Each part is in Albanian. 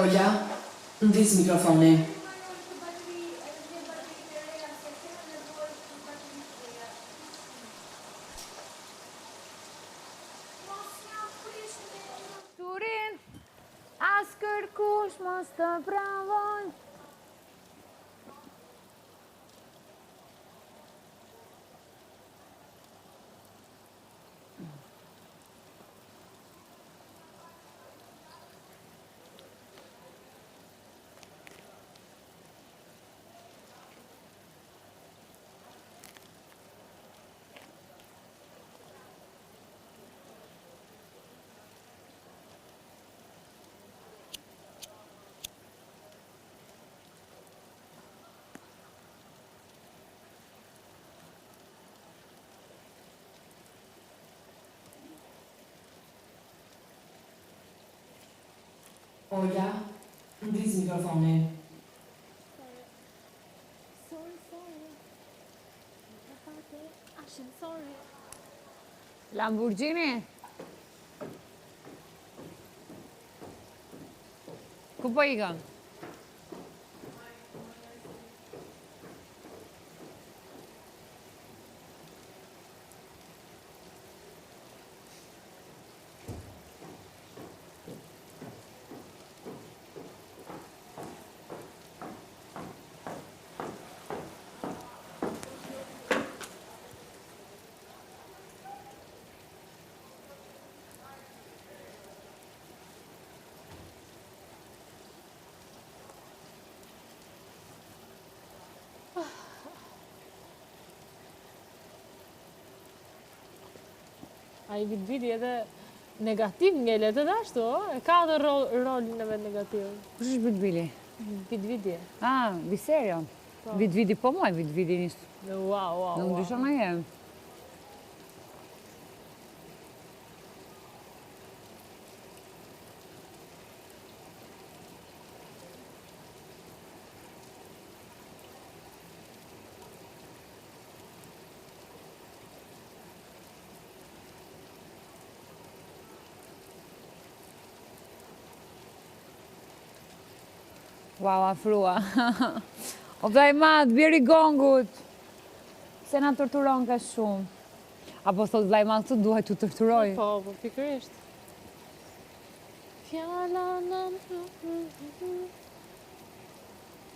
Ola, ndis mikrofoni. Turin, as kërkush mos të pranvon. Ola, ndis mikrofoni. Sorry. Lamborghini? Ku po ikëm? A i vidi edhe negativ ngellet edhe ashtu, e ka edhe rolin e vetë negativ. Kush është Vidvili? Vidi. Ah, Viserio. Vidvidi po moj, Vidvidi nisë. Wow. Nuk dyshon në jem. Wow, afrua. O vllai madh, biri gongut. Se na torturon ka shumë. Apo thot vllai madh këtu duhet t'u torturoj. Po, pikërisht. Fjala në...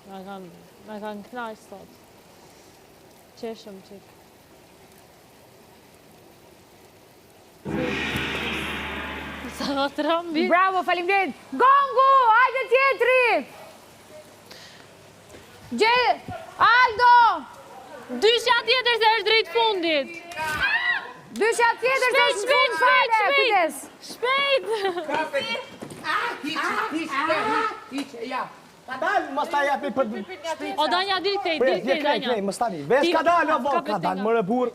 Na kanë knaq sot. Qeshëm qik. Sa të rambi. Bravo, faleminderit. Gongu, hajde tjetri. Aldo! Dyshja tjetër se është drejt fundit. Dyshja tjetër se është fund fare. Kujdes. Shpejt! Hiç, ja. Ka dalë, mos ta japi për... O Danja, diri këtej, Danja. Mos tani. Vesh ka dalë, o ka dalë, mërë burë.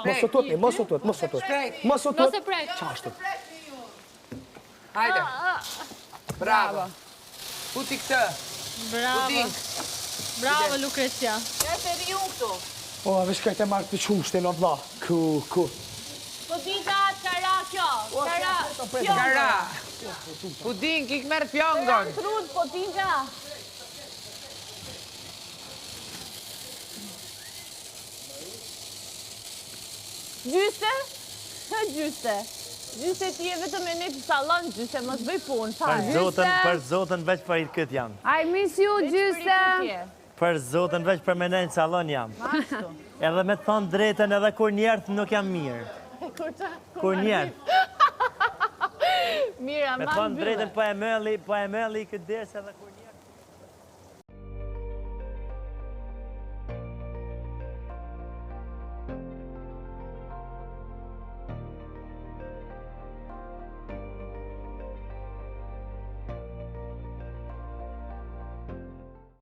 Mos u tut. Mos e prek. Qashtu. Hajde. Bravo. Puti këtë. Bravo. Bravo, Lucrezia. Ja se ri unë këtu. O, vesh ka të marrë të qushtin, o vla. Ku. Pudinka, kara kjo. Kara. Pudink, ik merë pjongon. Trud, Pudinka. Gjyste? Gjyste ti e vetëm e ne të salon, Gjyste, mos bëj punë. Për zotën veç për i këtë jam. I miss you, Gjyste. Për zotën veç për menejnë salon jam. Edhe me të thonë drejten edhe kur njerët nuk jam mirë. Kur njerët. Mira, Me të thonë drejten po e mëlli këtë desë edhe kur njerët.